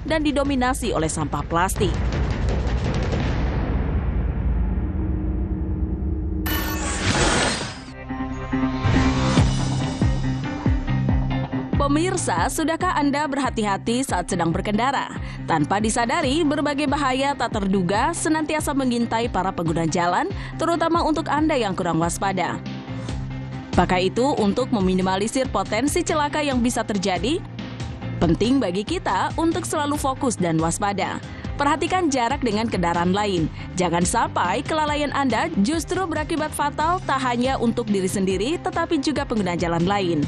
dan didominasi oleh sampah plastik. Pemirsa, sudahkah Anda berhati-hati saat sedang berkendara? Tanpa disadari, berbagai bahaya tak terduga senantiasa mengintai para pengguna jalan, terutama untuk Anda yang kurang waspada. Maka itu, untuk meminimalisir potensi celaka yang bisa terjadi, penting bagi kita untuk selalu fokus dan waspada. Perhatikan jarak dengan kendaraan lain. Jangan sampai kelalaian Anda justru berakibat fatal tak hanya untuk diri sendiri, tetapi juga pengguna jalan lain.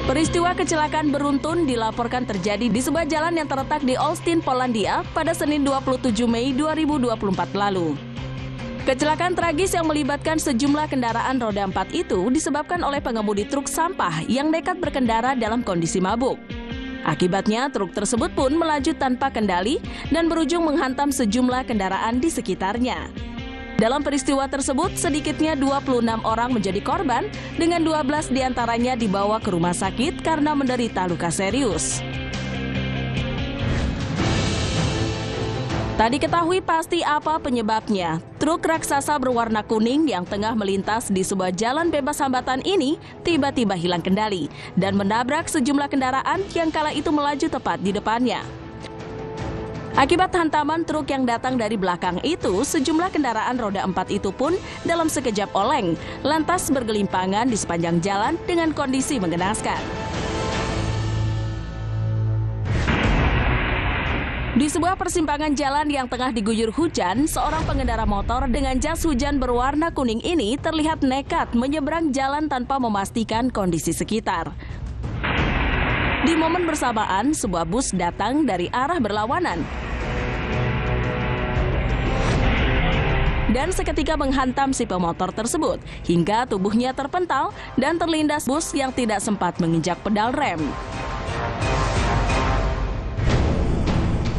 Peristiwa kecelakaan beruntun dilaporkan terjadi di sebuah jalan yang terletak di Olsztyn, Polandia pada Senin 27 Mei 2024 lalu. Kecelakaan tragis yang melibatkan sejumlah kendaraan roda 4 itu disebabkan oleh pengemudi truk sampah yang nekat berkendara dalam kondisi mabuk. Akibatnya, truk tersebut pun melaju tanpa kendali dan berujung menghantam sejumlah kendaraan di sekitarnya. Dalam peristiwa tersebut, sedikitnya 26 orang menjadi korban, dengan 12 diantaranya dibawa ke rumah sakit karena menderita luka serius. Tak diketahui pasti apa penyebabnya, truk raksasa berwarna kuning yang tengah melintas di sebuah jalan bebas hambatan ini tiba-tiba hilang kendali dan menabrak sejumlah kendaraan yang kala itu melaju tepat di depannya. Akibat hantaman truk yang datang dari belakang itu, sejumlah kendaraan roda 4 itu pun dalam sekejap oleng, lantas bergelimpangan di sepanjang jalan dengan kondisi mengenaskan. Di sebuah persimpangan jalan yang tengah diguyur hujan, seorang pengendara motor dengan jas hujan berwarna kuning ini terlihat nekat menyeberang jalan tanpa memastikan kondisi sekitar. Di momen bersamaan, sebuah bus datang dari arah berlawanan dan seketika menghantam si pemotor tersebut hingga tubuhnya terpental dan terlindas bus yang tidak sempat menginjak pedal rem.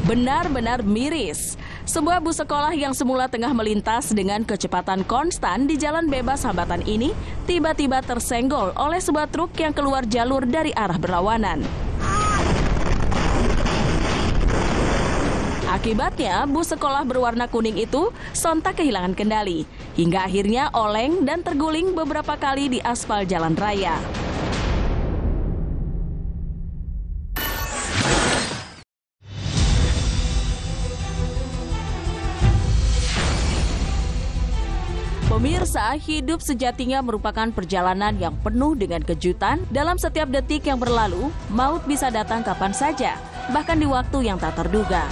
Benar-benar miris. Sebuah bus sekolah yang semula tengah melintas dengan kecepatan konstan di jalan bebas hambatan ini tiba-tiba tersenggol oleh sebuah truk yang keluar jalur dari arah berlawanan. Akibatnya, bus sekolah berwarna kuning itu sontak kehilangan kendali, hingga akhirnya oleng dan terguling beberapa kali di aspal jalan raya. Pemirsa, hidup sejatinya merupakan perjalanan yang penuh dengan kejutan. Dalam setiap detik yang berlalu, maut bisa datang kapan saja, bahkan di waktu yang tak terduga.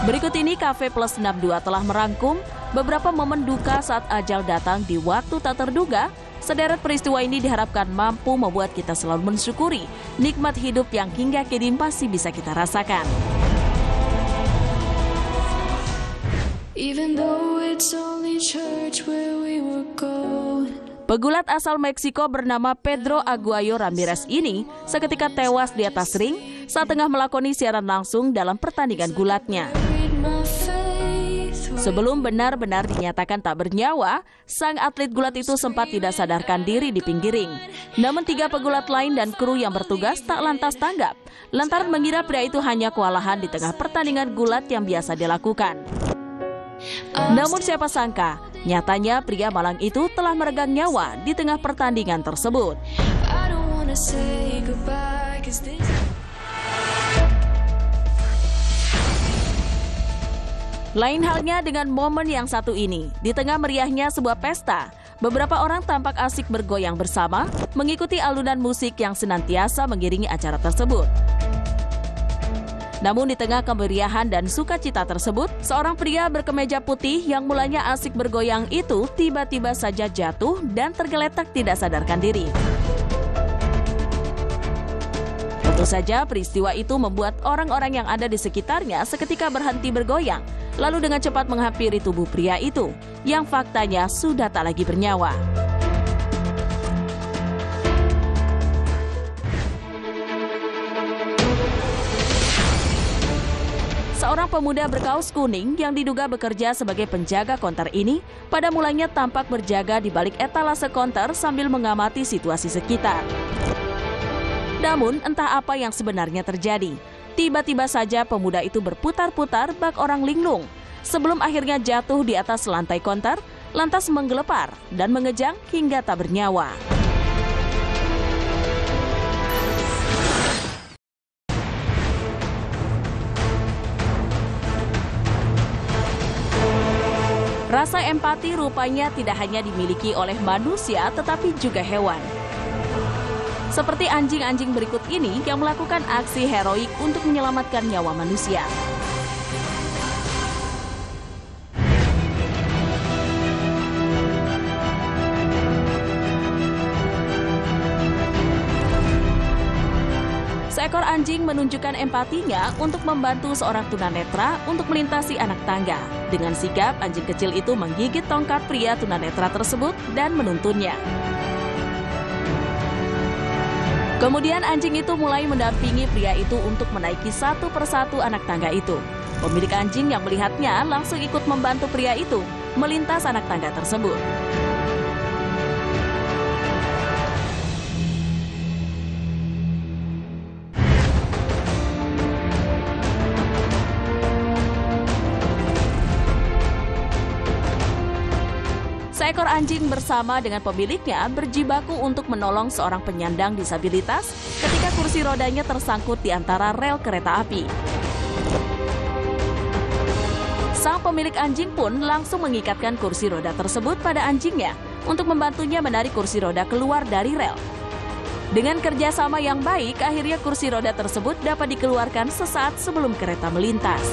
Berikut ini Cafe Plus 62 telah merangkum beberapa momen duka saat ajal datang di waktu tak terduga. Sederet peristiwa ini diharapkan mampu membuat kita selalu mensyukuri nikmat hidup yang hingga kini masih bisa kita rasakan. Even though it's only church where we were going. Pegulat asal Meksiko bernama Pedro Aguayo Ramirez ini seketika tewas di atas ring saat tengah melakoni siaran langsung dalam pertandingan gulatnya. Sebelum benar-benar dinyatakan tak bernyawa, sang atlet gulat itu sempat tidak sadarkan diri di pinggir ring. Namun 3 pegulat lain dan kru yang bertugas tak lantas tanggap, lantaran mengira pria itu hanya kewalahan di tengah pertandingan gulat yang biasa dilakukan. Namun siapa sangka, nyatanya pria malang itu telah meregang nyawa di tengah pertandingan tersebut. Lain halnya dengan momen yang satu ini. Di tengah meriahnya sebuah pesta, beberapa orang tampak asik bergoyang bersama, mengikuti alunan musik yang senantiasa mengiringi acara tersebut. Namun di tengah kemeriahan dan sukacita tersebut, seorang pria berkemeja putih yang mulanya asik bergoyang itu tiba-tiba saja jatuh dan tergeletak tidak sadarkan diri. Tentu saja peristiwa itu membuat orang-orang yang ada di sekitarnya seketika berhenti bergoyang, lalu dengan cepat menghampiri tubuh pria itu, yang faktanya sudah tak lagi bernyawa. Seorang pemuda berkaos kuning yang diduga bekerja sebagai penjaga konter ini pada mulanya tampak berjaga di balik etalase konter sambil mengamati situasi sekitar. Namun entah apa yang sebenarnya terjadi. Tiba-tiba saja pemuda itu berputar-putar bak orang linglung sebelum akhirnya jatuh di atas lantai konter, lantas menggelepar dan mengejang hingga tak bernyawa. Rasa empati rupanya tidak hanya dimiliki oleh manusia tetapi juga hewan. Seperti anjing-anjing berikut ini yang melakukan aksi heroik untuk menyelamatkan nyawa manusia. Seekor anjing menunjukkan empatinya untuk membantu seorang tunanetra untuk melintasi anak tangga. Dengan sigap, anjing kecil itu menggigit tongkat pria tunanetra tersebut dan menuntunnya. Kemudian anjing itu mulai mendampingi pria itu untuk menaiki satu persatu anak tangga itu. Pemilik anjing yang melihatnya langsung ikut membantu pria itu melintas anak tangga tersebut. Seekor anjing bersama dengan pemiliknya berjibaku untuk menolong seorang penyandang disabilitas ketika kursi rodanya tersangkut di antara rel kereta api. Sang pemilik anjing pun langsung mengikatkan kursi roda tersebut pada anjingnya untuk membantunya menarik kursi roda keluar dari rel. Dengan kerjasama yang baik, akhirnya kursi roda tersebut dapat dikeluarkan sesaat sebelum kereta melintas.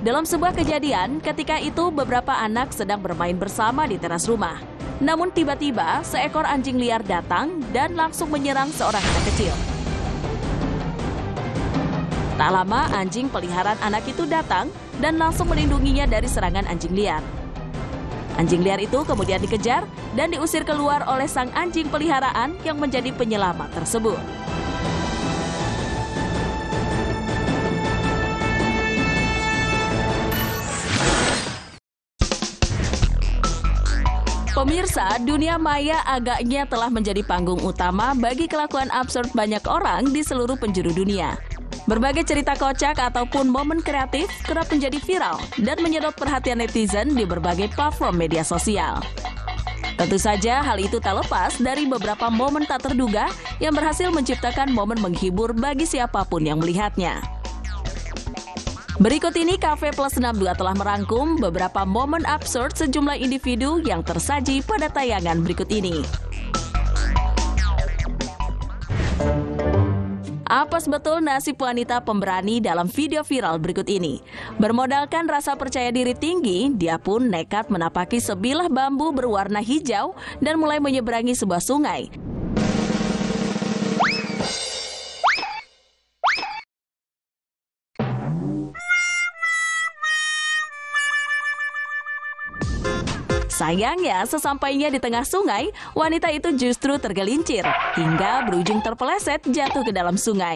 Dalam sebuah kejadian, ketika itu beberapa anak sedang bermain bersama di teras rumah. Namun tiba-tiba seekor anjing liar datang dan langsung menyerang seorang anak kecil. Tak lama anjing peliharaan anak itu datang dan langsung melindunginya dari serangan anjing liar. Anjing liar itu kemudian dikejar dan diusir keluar oleh sang anjing peliharaan yang menjadi penyelamat tersebut. Pemirsa, dunia maya agaknya telah menjadi panggung utama bagi kelakuan absurd banyak orang di seluruh penjuru dunia. Berbagai cerita kocak ataupun momen kreatif kerap menjadi viral dan menyedot perhatian netizen di berbagai platform media sosial. Tentu saja hal itu tak lepas dari beberapa momen tak terduga yang berhasil menciptakan momen menghibur bagi siapapun yang melihatnya. Berikut ini Cafe Plus 62 telah merangkum beberapa momen absurd sejumlah individu yang tersaji pada tayangan berikut ini. Apa betul nasib wanita pemberani dalam video viral berikut ini? Bermodalkan rasa percaya diri tinggi, dia pun nekat menapaki sebilah bambu berwarna hijau dan mulai menyeberangi sebuah sungai. Sayangnya, sesampainya di tengah sungai, wanita itu justru tergelincir hingga berujung terpeleset jatuh ke dalam sungai.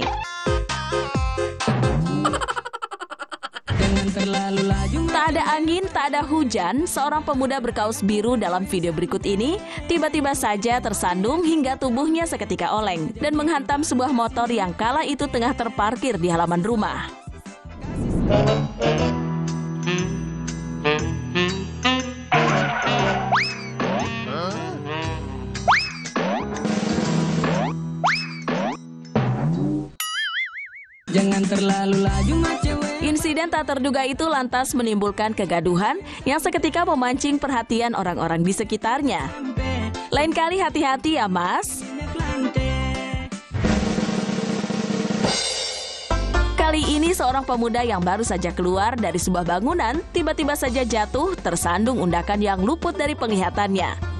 Tak ada angin, tak ada hujan, seorang pemuda berkaos biru dalam video berikut ini tiba-tiba saja tersandung hingga tubuhnya seketika oleng dan menghantam sebuah motor yang kala itu tengah terparkir di halaman rumah. Jangan terlalu laju cewek. Insiden tak terduga itu lantas menimbulkan kegaduhan yang seketika memancing perhatian orang-orang di sekitarnya. Lain kali hati-hati ya, Mas. Kali ini seorang pemuda yang baru saja keluar dari sebuah bangunan tiba-tiba saja jatuh tersandung undakan yang luput dari penglihatannya.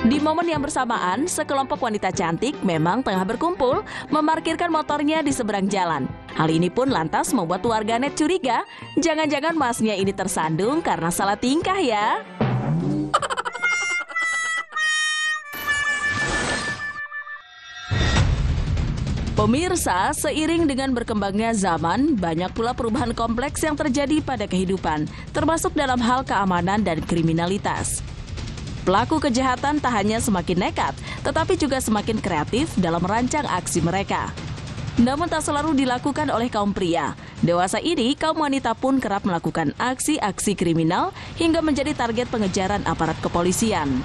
Di momen yang bersamaan, sekelompok wanita cantik memang tengah berkumpul memarkirkan motornya di seberang jalan. Hal ini pun lantas membuat warganet curiga, jangan-jangan masnya ini tersandung karena salah tingkah ya. Pemirsa, seiring dengan berkembangnya zaman, banyak pula perubahan kompleks yang terjadi pada kehidupan, termasuk dalam hal keamanan dan kriminalitas. Pelaku kejahatan tak hanya semakin nekat, tetapi juga semakin kreatif dalam merancang aksi mereka. Namun tak selalu dilakukan oleh kaum pria. Dewasa ini, kaum wanita pun kerap melakukan aksi-aksi kriminal hingga menjadi target pengejaran aparat kepolisian.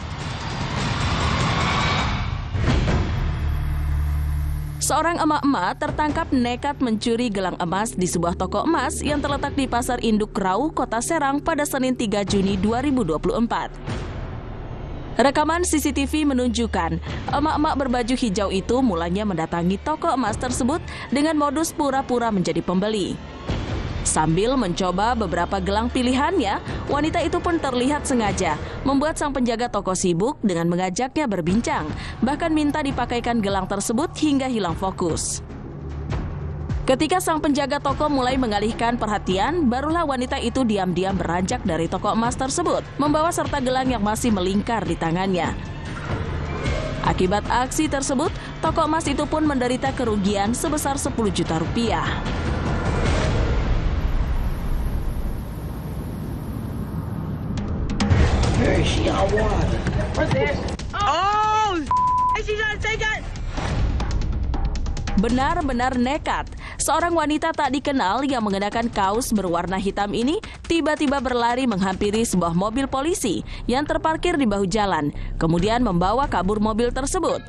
Seorang emak-emak tertangkap nekat mencuri gelang emas di sebuah toko emas yang terletak di Pasar Induk Rau, Kota Serang pada Senin 3 Juni 2024. Rekaman CCTV menunjukkan emak-emak berbaju hijau itu mulanya mendatangi toko emas tersebut dengan modus pura-pura menjadi pembeli. Sambil mencoba beberapa gelang pilihannya, wanita itu pun terlihat sengaja membuat sang penjaga toko sibuk dengan mengajaknya berbincang, bahkan minta dipakaikan gelang tersebut hingga hilang fokus. Ketika sang penjaga toko mulai mengalihkan perhatian, barulah wanita itu diam-diam beranjak dari toko emas tersebut, membawa serta gelang yang masih melingkar di tangannya. Akibat aksi tersebut, toko emas itu pun menderita kerugian sebesar 10 juta rupiah. Hey, she got water. What's this? Oh, she's trying to take it. Benar-benar nekat. Seorang wanita tak dikenal yang mengenakan kaos berwarna hitam ini tiba-tiba berlari menghampiri sebuah mobil polisi yang terparkir di bahu jalan, kemudian membawa kabur mobil tersebut.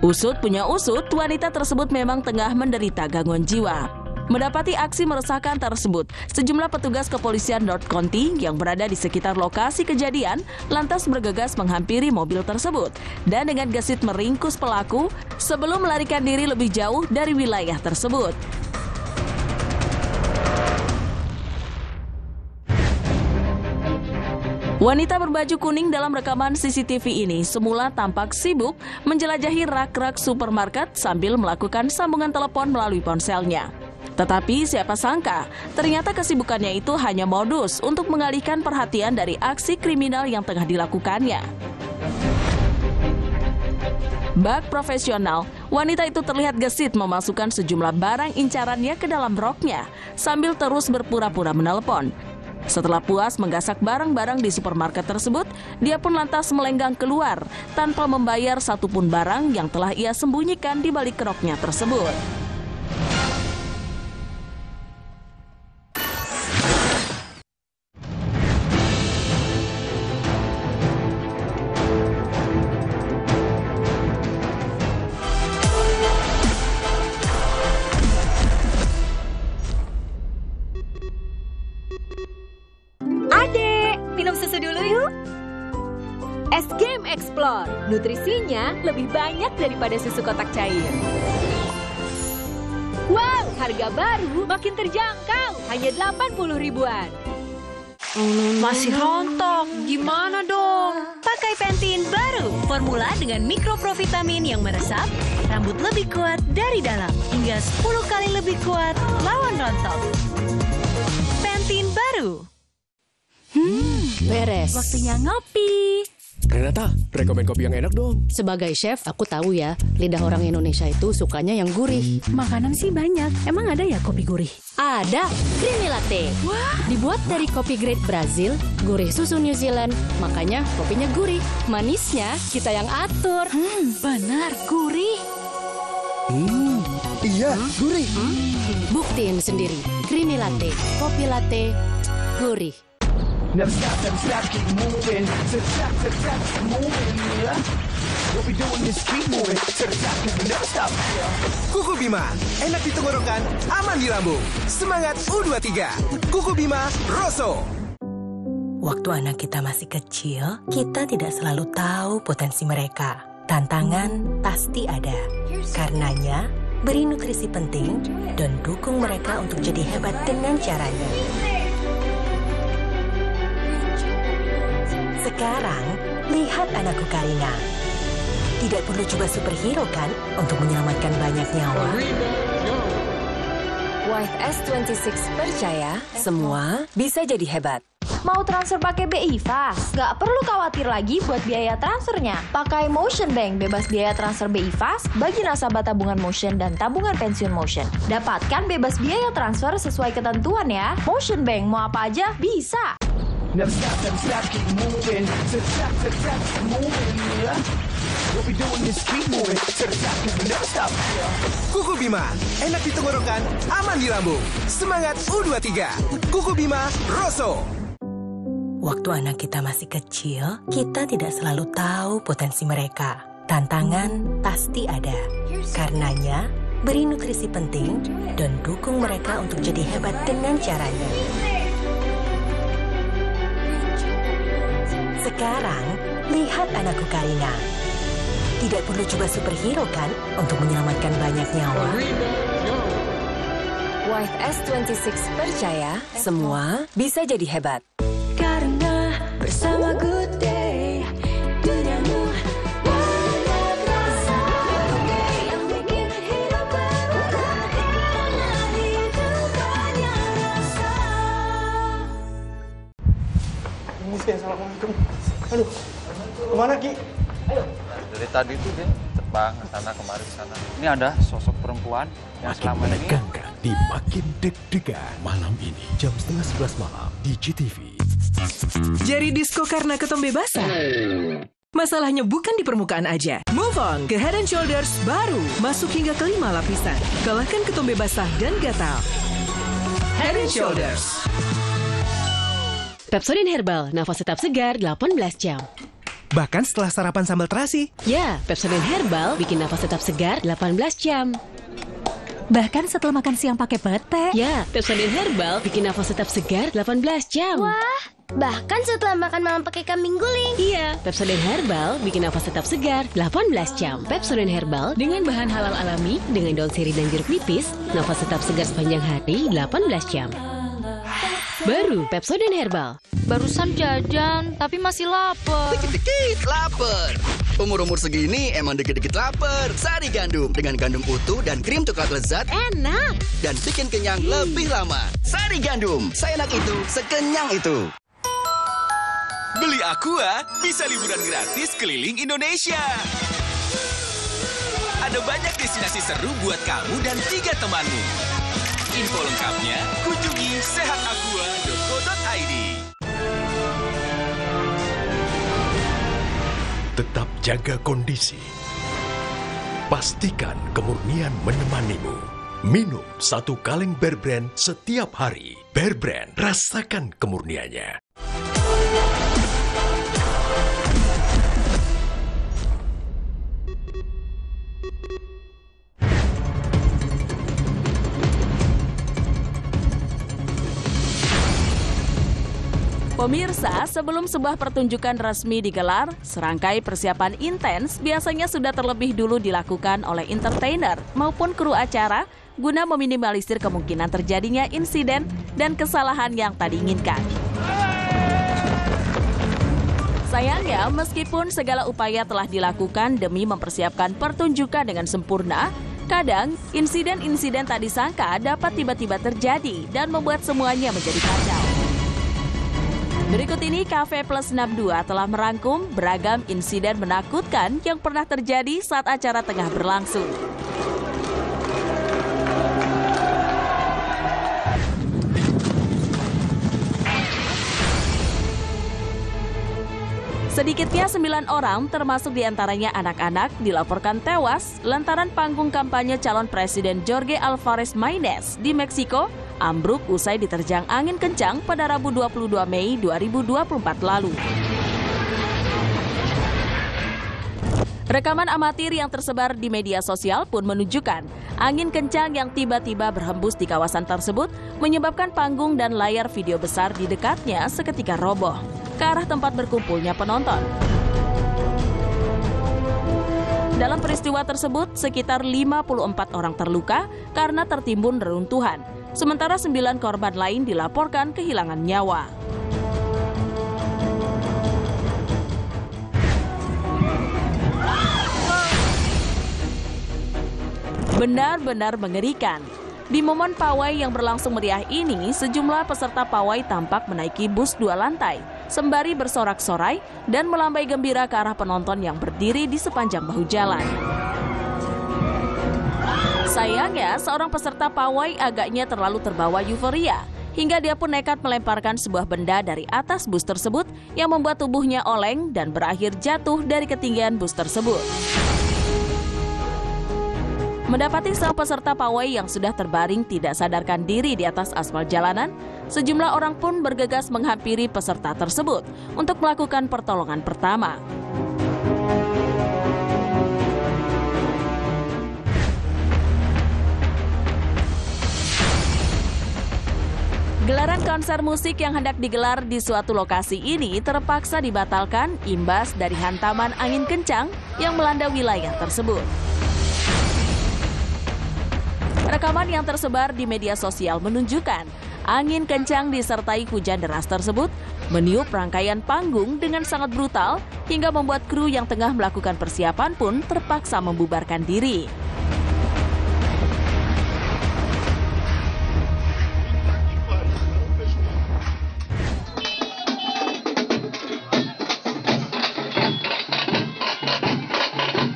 Usut punya usut, wanita tersebut memang tengah menderita gangguan jiwa. Mendapati aksi meresahkan tersebut, sejumlah petugas kepolisian North County yang berada di sekitar lokasi kejadian lantas bergegas menghampiri mobil tersebut dan dengan gesit meringkus pelaku sebelum melarikan diri lebih jauh dari wilayah tersebut. Wanita berbaju kuning dalam rekaman CCTV ini semula tampak sibuk menjelajahi rak-rak supermarket sambil melakukan sambungan telepon melalui ponselnya. Tetapi siapa sangka, ternyata kesibukannya itu hanya modus untuk mengalihkan perhatian dari aksi kriminal yang tengah dilakukannya. Bak profesional, wanita itu terlihat gesit memasukkan sejumlah barang incarannya ke dalam roknya sambil terus berpura-pura menelpon. Setelah puas menggasak barang-barang di supermarket tersebut, dia pun lantas melenggang keluar tanpa membayar satupun barang yang telah ia sembunyikan di balik roknya tersebut. Adek, minum susu dulu yuk. Es Game Explore, nutrisinya lebih banyak daripada susu kotak cair. Wow, harga baru makin terjangkau, hanya 80 ribuan. Masih rontok, gimana dong? Pakai Pantene baru, formula dengan mikroprovitamin yang meresap, rambut lebih kuat dari dalam, hingga 10 kali lebih kuat lawan rontok. Pantene baru. Beres. Waktunya ngopi. Renata, rekomen kopi yang enak dong. Sebagai chef, aku tahu ya, lidah orang Indonesia itu sukanya yang gurih. Makanan sih banyak. Emang ada ya kopi gurih? Ada, Creamy Latte. Wah. Dibuat dari kopi grade Brazil, gurih susu New Zealand, makanya kopinya gurih. Manisnya kita yang atur. Benar, gurih. Iya, gurih. Buktiin sendiri, Creamy Latte, kopi latte, gurih. Never stop, keep moving. To the top, keep moving. Yeah. What we doing is keep moving. To the top, never stop. Kuku Bima, enak di tenggorokan, aman di lambung. Semangat U23. Kuku Bima, Rosso. Waktu anak kita masih kecil, kita tidak selalu tahu potensi mereka. Tantangan pasti ada. Karenanya, beri nutrisi penting dan dukung mereka untuk jadi hebat dengan caranya. Sekarang, lihat anakku Karina. Tidak perlu coba superhero kan untuk menyelamatkan banyak nyawa. White S26 percaya semua bisa jadi hebat. Mau transfer pakai BI Fast? Gak perlu khawatir lagi buat biaya transfernya. Pakai Motion Bank, bebas biaya transfer BI Fast bagi nasabah tabungan Motion dan tabungan pensiun Motion. Dapatkan bebas biaya transfer sesuai ketentuan ya. Motion Bank, mau apa aja bisa. Never stop, keep moving. To the top, keep moving, yeah. What we doing is keep moving. To the top, never stop, yeah. Kuku Bima, enak di tenggorokan, aman di lambung. Semangat U23. Kuku Bima, Rosso. Waktu anak kita masih kecil, kita tidak selalu tahu potensi mereka. Tantangan pasti ada. Karenanya, beri nutrisi penting dan dukung mereka untuk jadi hebat dengan caranya. Sekarang, lihat anakku Karina. Tidak perlu coba superhero kan untuk menyelamatkan banyak nyawa. White S26 percaya semua bisa jadi hebat. Karena bersama Good Day, duniamu banyak rasa. Yang bikin hidup berwarna, karena hidup banyak rasa. Assalamualaikum. Aduh, kemana Ki? Ayo. Dari tadi tuh dia terbang ke sana kemari ke sana. Ini ada sosok perempuan yang selama ini menegangkan di Makin Deg-Degan malam ini jam 10:30 malam di GTV. Jari disko karena ketombe basah? Masalahnya bukan di permukaan aja. Move on ke Head & Shoulders baru. Masuk hingga ke 5 lapisan. Kalahkan ketombe basah dan gatal. Head & Shoulders. Pepsodent Herbal, nafas tetap segar 18 jam. Bahkan setelah sarapan sambal terasi. Ya, Pepsodent Herbal bikin nafas tetap segar 18 jam. Bahkan setelah makan siang pakai pete. Ya, Pepsodent Herbal bikin nafas tetap segar 18 jam. Wah, bahkan setelah makan malam pakai kambing guling. Iya, Pepsodent Herbal bikin nafas tetap segar 18 jam. Pepsodent Herbal dengan bahan halal alami, dengan daun sirih dan jeruk nipis, nafas tetap segar sepanjang hari 18 jam. Baru Pepsodent Herbal. Barusan jajan, tapi masih lapar. Dikit-dikit lapar. Umur-umur segini emang dikit-dikit lapar. Sari gandum dengan gandum utuh dan krim coklat lezat. Enak. Dan bikin kenyang lebih lama. Sari gandum, seenak itu, sekenyang itu. Beli Aqua, bisa liburan gratis keliling Indonesia. Ada banyak destinasi seru buat kamu dan 3 temanmu. Info lengkapnya kunjungi sehataqua.co.id. Tetap jaga kondisi. Pastikan kemurnian menemanimu. Minum 1 kaleng Bear Brand setiap hari. Bear Brand, rasakan kemurniannya. Pemirsa, sebelum sebuah pertunjukan resmi digelar, serangkai persiapan intens biasanya sudah terlebih dulu dilakukan oleh entertainer maupun kru acara guna meminimalisir kemungkinan terjadinya insiden dan kesalahan yang tak diinginkan. Sayangnya, meskipun segala upaya telah dilakukan demi mempersiapkan pertunjukan dengan sempurna, kadang insiden-insiden tak disangka dapat tiba-tiba terjadi dan membuat semuanya menjadi kacau. Berikut ini Cafe Plus 62 telah merangkum beragam insiden menakutkan yang pernah terjadi saat acara tengah berlangsung. Sedikitnya 9 orang, termasuk diantaranya anak-anak, dilaporkan tewas lantaran panggung kampanye calon Presiden Jorge Alvarez Maínez di Meksiko ambruk usai diterjang angin kencang pada Rabu 22 Mei 2024 lalu. Rekaman amatir yang tersebar di media sosial pun menunjukkan angin kencang yang tiba-tiba berhembus di kawasan tersebut menyebabkan panggung dan layar video besar di dekatnya seketika roboh ke arah tempat berkumpulnya penonton. Dalam peristiwa tersebut, sekitar 54 orang terluka karena tertimbun reruntuhan, sementara 9 korban lain dilaporkan kehilangan nyawa. Benar-benar mengerikan. Di momen pawai yang berlangsung meriah ini, sejumlah peserta pawai tampak menaiki bus 2 lantai, sembari bersorak-sorai dan melambai gembira ke arah penonton yang berdiri di sepanjang bahu jalan. Sayangnya, seorang peserta pawai agaknya terlalu terbawa euforia, hingga dia pun nekat melemparkan sebuah benda dari atas bus tersebut yang membuat tubuhnya oleng dan berakhir jatuh dari ketinggian bus tersebut. Mendapati sang peserta pawai yang sudah terbaring tidak sadarkan diri di atas aspal jalanan, sejumlah orang pun bergegas menghampiri peserta tersebut untuk melakukan pertolongan pertama. Gelaran konser musik yang hendak digelar di suatu lokasi ini terpaksa dibatalkan imbas dari hantaman angin kencang yang melanda wilayah tersebut. Rekaman yang tersebar di media sosial menunjukkan angin kencang disertai hujan deras tersebut meniup rangkaian panggung dengan sangat brutal hingga membuat kru yang tengah melakukan persiapan pun terpaksa membubarkan diri.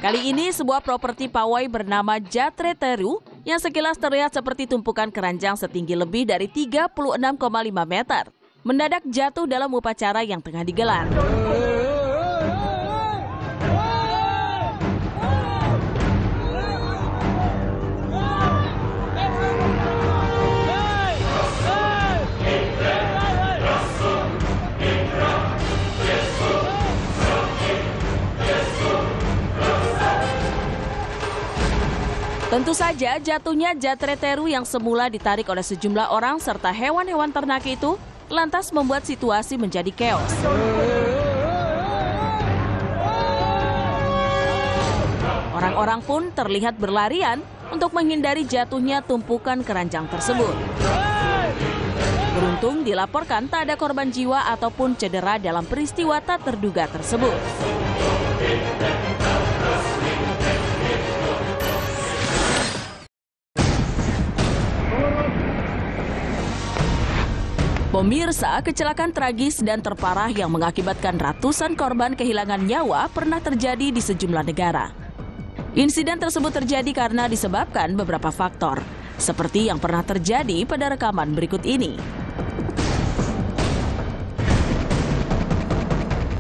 Kali ini sebuah properti pawai bernama Jatreteru yang sekilas terlihat seperti tumpukan keranjang setinggi lebih dari 36,5 meter, mendadak jatuh dalam upacara yang tengah digelar. Tentu saja jatuhnya Jatreteru yang semula ditarik oleh sejumlah orang serta hewan-hewan ternak itu lantas membuat situasi menjadi keos. Orang-orang pun terlihat berlarian untuk menghindari jatuhnya tumpukan keranjang tersebut. Beruntung dilaporkan tak ada korban jiwa ataupun cedera dalam peristiwa tak terduga tersebut. Pemirsa, kecelakaan tragis dan terparah yang mengakibatkan ratusan korban kehilangan nyawa pernah terjadi di sejumlah negara. Insiden tersebut terjadi karena disebabkan beberapa faktor, seperti yang pernah terjadi pada rekaman berikut ini.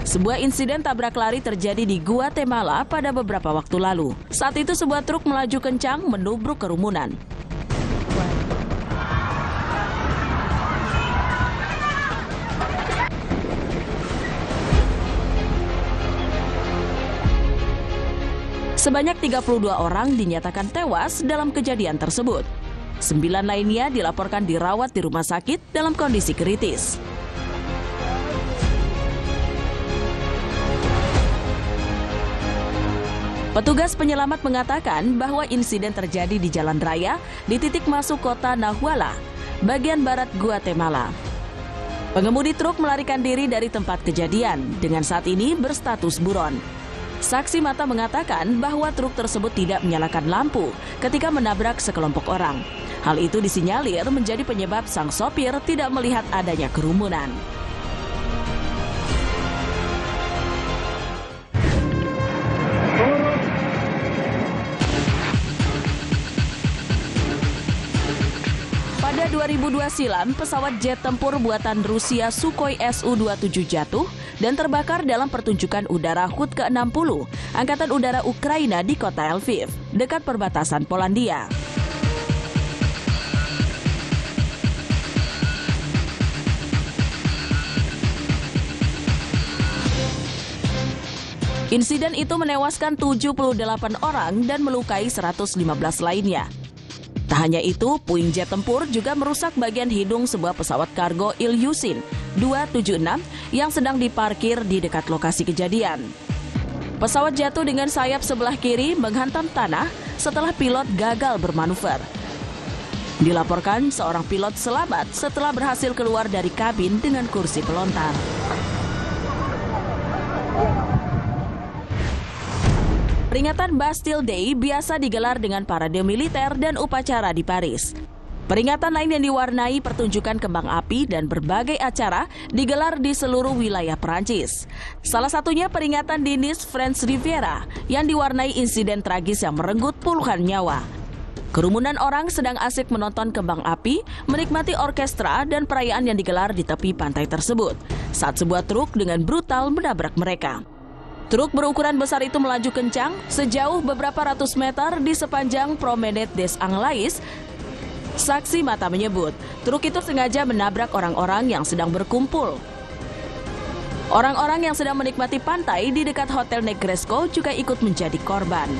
Sebuah insiden tabrak lari terjadi di Guatemala pada beberapa waktu lalu. Saat itu sebuah truk melaju kencang menubruk kerumunan. Sebanyak 32 orang dinyatakan tewas dalam kejadian tersebut. 9 lainnya dilaporkan dirawat di rumah sakit dalam kondisi kritis. Petugas penyelamat mengatakan bahwa insiden terjadi di jalan raya di titik masuk kota Nahuala, bagian barat Guatemala. Pengemudi truk melarikan diri dari tempat kejadian dengan saat ini berstatus buron. Saksi mata mengatakan bahwa truk tersebut tidak menyalakan lampu ketika menabrak sekelompok orang. Hal itu disinyalir menjadi penyebab sang sopir tidak melihat adanya kerumunan. Pada 2002 silam, pesawat jet tempur buatan Rusia Sukhoi Su-27 jatuh dan terbakar dalam pertunjukan udara HUT ke-60, Angkatan Udara Ukraina di kota Lviv, dekat perbatasan Polandia. Insiden itu menewaskan 78 orang dan melukai 115 lainnya. Tak hanya itu, puing jet tempur juga merusak bagian hidung sebuah pesawat kargo Ilyushin 276 yang sedang diparkir di dekat lokasi kejadian. Pesawat jatuh dengan sayap sebelah kiri menghantam tanah setelah pilot gagal bermanuver. Dilaporkan seorang pilot selamat setelah berhasil keluar dari kabin dengan kursi pelontar. Peringatan Bastille Day biasa digelar dengan parade militer dan upacara di Paris. Peringatan lain yang diwarnai pertunjukan kembang api dan berbagai acara digelar di seluruh wilayah Perancis. Salah satunya peringatan di Nice, France Riviera yang diwarnai insiden tragis yang merenggut puluhan nyawa. Kerumunan orang sedang asik menonton kembang api, menikmati orkestra dan perayaan yang digelar di tepi pantai tersebut, saat sebuah truk dengan brutal menabrak mereka. Truk berukuran besar itu melaju kencang sejauh beberapa ratus meter di sepanjang Promenade des Anglais. Saksi mata menyebut, truk itu sengaja menabrak orang-orang yang sedang berkumpul. Orang-orang yang sedang menikmati pantai di dekat Hotel Negresco juga ikut menjadi korban.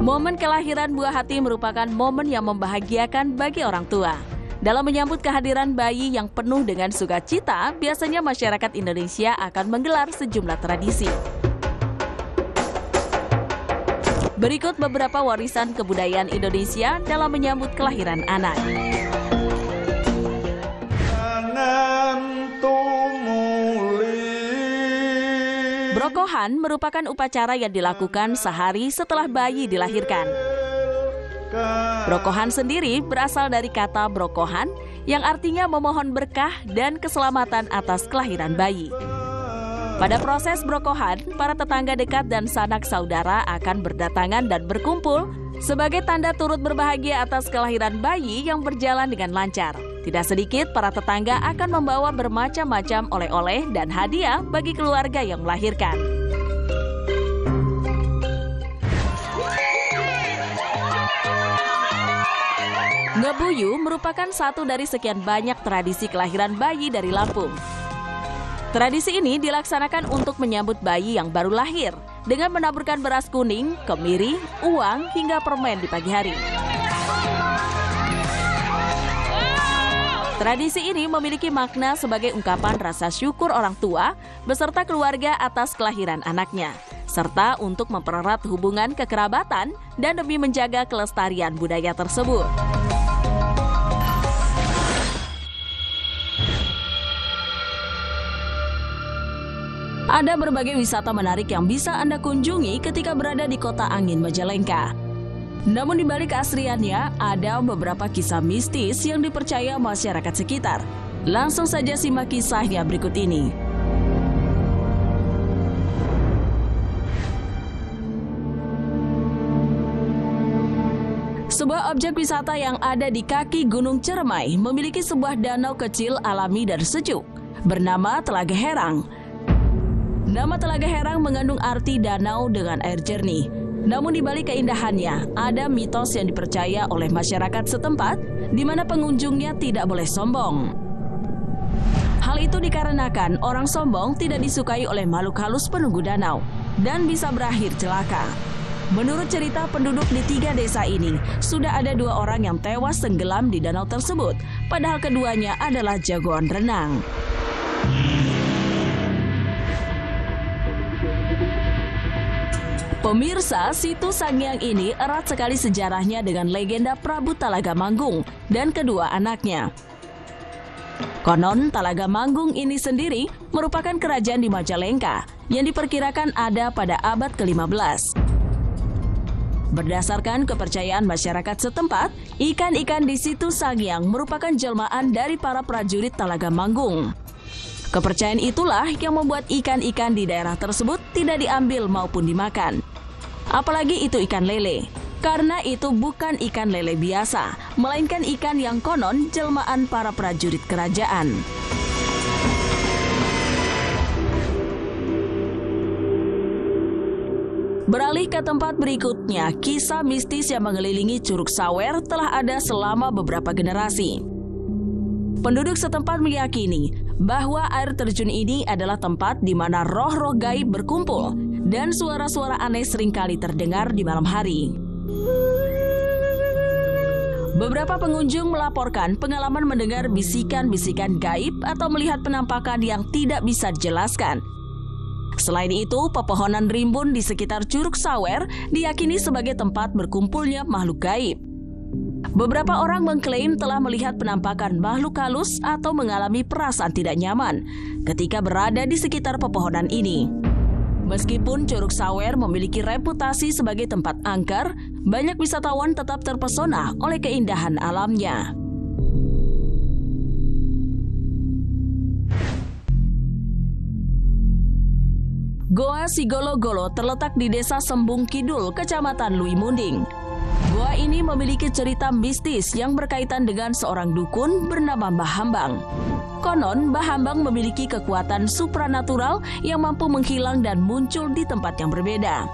Momen kelahiran buah hati merupakan momen yang membahagiakan bagi orang tua. Dalam menyambut kehadiran bayi yang penuh dengan sukacita, biasanya masyarakat Indonesia akan menggelar sejumlah tradisi. Berikut beberapa warisan kebudayaan Indonesia dalam menyambut kelahiran anak. Brokohan merupakan upacara yang dilakukan sehari setelah bayi dilahirkan. Brokohan sendiri berasal dari kata brokohan yang artinya memohon berkah dan keselamatan atas kelahiran bayi. Pada proses brokohan, para tetangga dekat dan sanak saudara akan berdatangan dan berkumpul sebagai tanda turut berbahagia atas kelahiran bayi yang berjalan dengan lancar. Tidak sedikit para tetangga akan membawa bermacam-macam oleh-oleh dan hadiah bagi keluarga yang melahirkan. Ngebuyu merupakan satu dari sekian banyak tradisi kelahiran bayi dari Lampung. Tradisi ini dilaksanakan untuk menyambut bayi yang baru lahir dengan menaburkan beras kuning, kemiri, uang, hingga permen di pagi hari. Tradisi ini memiliki makna sebagai ungkapan rasa syukur orang tua beserta keluarga atas kelahiran anaknya, serta untuk mempererat hubungan kekerabatan dan demi menjaga kelestarian budaya tersebut. Ada berbagai wisata menarik yang bisa Anda kunjungi ketika berada di Kota Angin Majalengka. Namun di balik keasriannya, ada beberapa kisah mistis yang dipercaya masyarakat sekitar. Langsung saja simak kisahnya berikut ini. Sebuah objek wisata yang ada di kaki Gunung Ciremai memiliki sebuah danau kecil alami dan sejuk, bernama Telaga Herang. Nama Telaga Herang mengandung arti danau dengan air jernih. Namun di balik keindahannya, ada mitos yang dipercaya oleh masyarakat setempat, di mana pengunjungnya tidak boleh sombong. Hal itu dikarenakan orang sombong tidak disukai oleh makhluk halus penunggu danau, dan bisa berakhir celaka. Menurut cerita penduduk di 3 desa ini, sudah ada 2 orang yang tewas tenggelam di danau tersebut, padahal keduanya adalah jagoan renang. Pemirsa, situs Sangiang ini erat sekali sejarahnya dengan legenda Prabu Talaga Manggung dan kedua anaknya. Konon, Talaga Manggung ini sendiri merupakan kerajaan di Majalengka yang diperkirakan ada pada abad ke-15. Berdasarkan kepercayaan masyarakat setempat, ikan-ikan di situs Sangiang merupakan jelmaan dari para prajurit Talaga Manggung. Kepercayaan itulah yang membuat ikan-ikan di daerah tersebut tidak diambil maupun dimakan. Apalagi itu ikan lele, karena itu bukan ikan lele biasa, melainkan ikan yang konon jelmaan para prajurit kerajaan. Beralih ke tempat berikutnya, kisah mistis yang mengelilingi Curug Sawer telah ada selama beberapa generasi. Penduduk setempat meyakini bahwa air terjun ini adalah tempat di mana roh-roh gaib berkumpul dan suara-suara aneh seringkali terdengar di malam hari. Beberapa pengunjung melaporkan pengalaman mendengar bisikan-bisikan gaib atau melihat penampakan yang tidak bisa dijelaskan. Selain itu, pepohonan rimbun di sekitar Curug Sawer diyakini sebagai tempat berkumpulnya makhluk gaib. Beberapa orang mengklaim telah melihat penampakan makhluk halus atau mengalami perasaan tidak nyaman ketika berada di sekitar pepohonan ini. Meskipun Curug Sawer memiliki reputasi sebagai tempat angker, banyak wisatawan tetap terpesona oleh keindahan alamnya. Goa Sigolo-Golo terletak di Desa Sembung Kidul, Kecamatan Lui Munding. Goa ini memiliki cerita mistis yang berkaitan dengan seorang dukun bernama Mbah Hambang. Konon, Mbah Hambang memiliki kekuatan supranatural yang mampu menghilang dan muncul di tempat yang berbeda.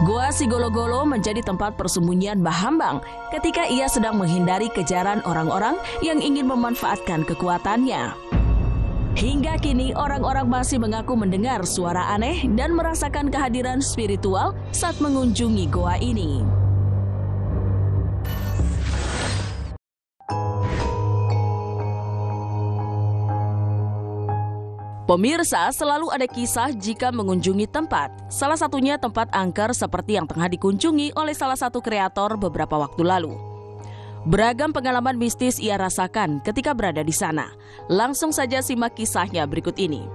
Goa Sigolo-Golo menjadi tempat persembunyian Mbah Hambang ketika ia sedang menghindari kejaran orang-orang yang ingin memanfaatkan kekuatannya. Hingga kini orang-orang masih mengaku mendengar suara aneh dan merasakan kehadiran spiritual saat mengunjungi goa ini. Pemirsa, selalu ada kisah jika mengunjungi tempat. Salah satunya tempat angker seperti yang tengah dikunjungi oleh salah satu kreator beberapa waktu lalu. Beragam pengalaman mistis ia rasakan ketika berada di sana. Langsung saja simak kisahnya berikut ini.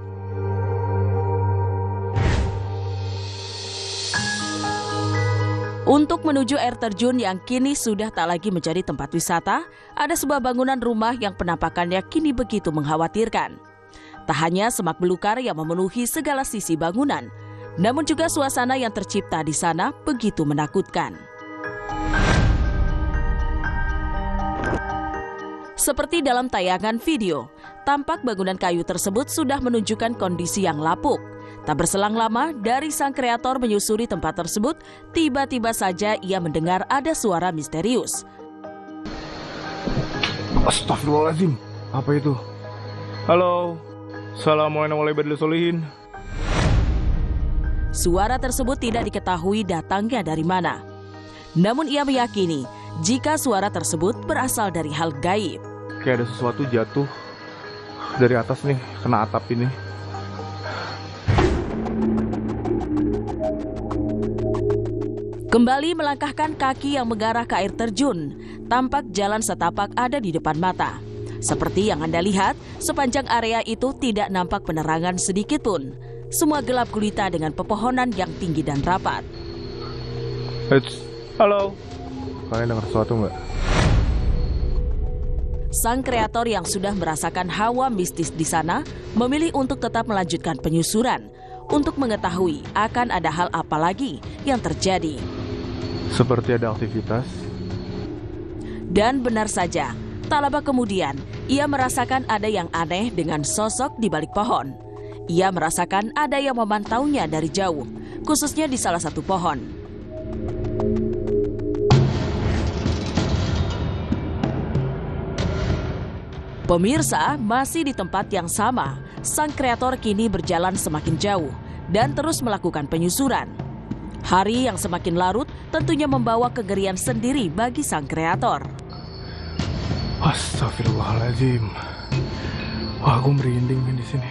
Untuk menuju air terjun yang kini sudah tak lagi menjadi tempat wisata, ada sebuah bangunan rumah yang penampakannya kini begitu mengkhawatirkan. Tak hanya semak belukar yang memenuhi segala sisi bangunan, namun juga suasana yang tercipta di sana begitu menakutkan. Seperti dalam tayangan video, tampak bangunan kayu tersebut sudah menunjukkan kondisi yang lapuk. Tak berselang lama, dari sang kreator menyusuri tempat tersebut, tiba-tiba saja ia mendengar ada suara misterius. Astagfirullahaladzim, apa itu? Halo, Assalamualaikum warahmatullahi wabarakatuh. Suara tersebut tidak diketahui datangnya dari mana. Namun ia meyakini jika suara tersebut berasal dari hal gaib. Kayak ada sesuatu jatuh dari atas nih, kena atap ini. Kembali melangkahkan kaki yang mengarah ke air terjun, tampak jalan setapak ada di depan mata. Seperti yang Anda lihat, sepanjang area itu tidak nampak penerangan sedikit pun. Semua gelap gulita dengan pepohonan yang tinggi dan rapat. Halo, kalian dengar sesuatu nggak? Sang kreator yang sudah merasakan hawa mistis di sana memilih untuk tetap melanjutkan penyusuran untuk mengetahui akan ada hal apa lagi yang terjadi. Seperti ada aktivitas. Dan benar saja, tak lama kemudian ia merasakan ada yang aneh dengan sosok di balik pohon. Ia merasakan ada yang memantaunya dari jauh, khususnya di salah satu pohon. Pemirsa, masih di tempat yang sama, sang kreator kini berjalan semakin jauh dan terus melakukan penyusuran. Hari yang semakin larut tentunya membawa kengerian sendiri bagi sang kreator. Astagfirullahaladzim. Wah, aku merinding di sini.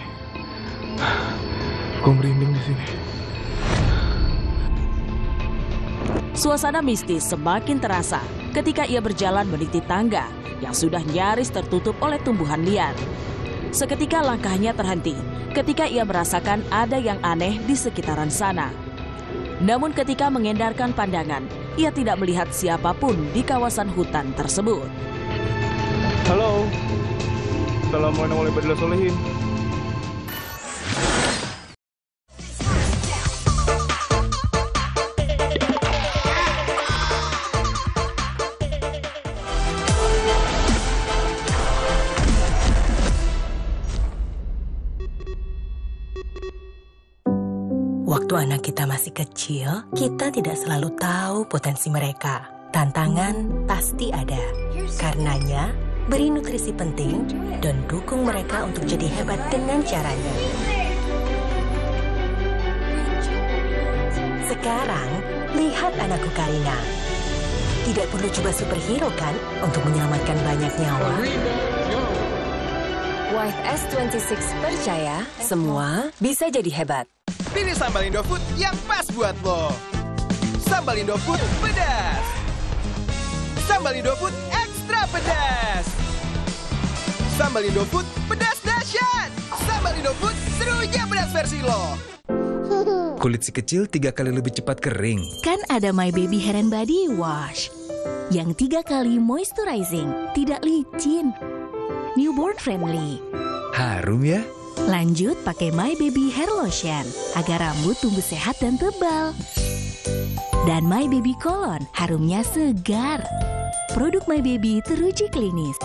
Aku merinding di sini. Suasana mistis semakin terasa ketika ia berjalan meniti tangga yang sudah nyaris tertutup oleh tumbuhan liar. Seketika langkahnya terhenti ketika ia merasakan ada yang aneh di sekitaran sana. Namun ketika mengendarkan pandangan, ia tidak melihat siapapun di kawasan hutan tersebut. Halo, Assalamualaikum warahmatullahi wabarakatuh. Waktu anak kita masih kecil, kita tidak selalu tahu potensi mereka. Tantangan pasti ada. Karenanya, beri nutrisi penting dan dukung mereka untuk jadi hebat dengan caranya. Sekarang, lihat anakku Karina. Tidak perlu coba superhero kan untuk menyelamatkan banyak nyawa. White S26 percaya semua bisa jadi hebat. Pilih sambal Indofood yang pas buat lo. Sambal Indofood pedas. Sambal Indofood ekstra pedas. Sambal Indofood pedas dahsyat. Sambal Indofood serunya pedas versi lo. Kulit si kecil 3 kali lebih cepat kering. Kan ada My Baby Hair and Body Wash yang 3 kali moisturizing, tidak licin, newborn friendly. Harum ya? Lanjut pakai My Baby Hair Lotion agar rambut tumbuh sehat dan tebal. Dan My Baby Cologne, harumnya segar. Produk My Baby teruji klinis.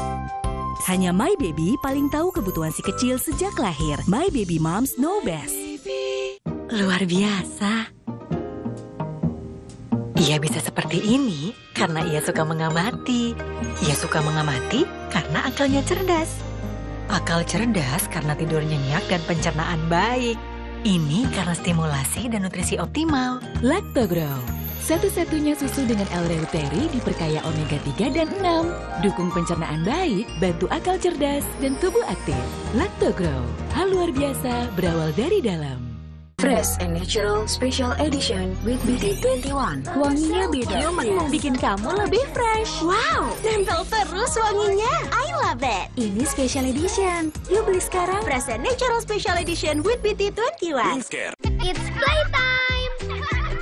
Hanya My Baby paling tahu kebutuhan si kecil sejak lahir. My Baby Moms know best. Luar biasa. Ia bisa seperti ini karena ia suka mengamati. Ia suka mengamati karena akalnya cerdas. Akal cerdas karena tidur nyenyak dan pencernaan baik. Ini karena stimulasi dan nutrisi optimal. Lactogrow, satu-satunya susu dengan L-reuteri diperkaya omega 3 dan 6. Dukung pencernaan baik, bantu akal cerdas dan tubuh aktif. Lactogrow, hal luar biasa berawal dari dalam. Fresh and Natural Special Edition with BT21. Wanginya beda, bikin kamu lebih fresh. Wow, nempel terus wanginya. I love it. Ini Special Edition. Yuk beli sekarang. Fresh and Natural Special Edition with BT21. It's playtime.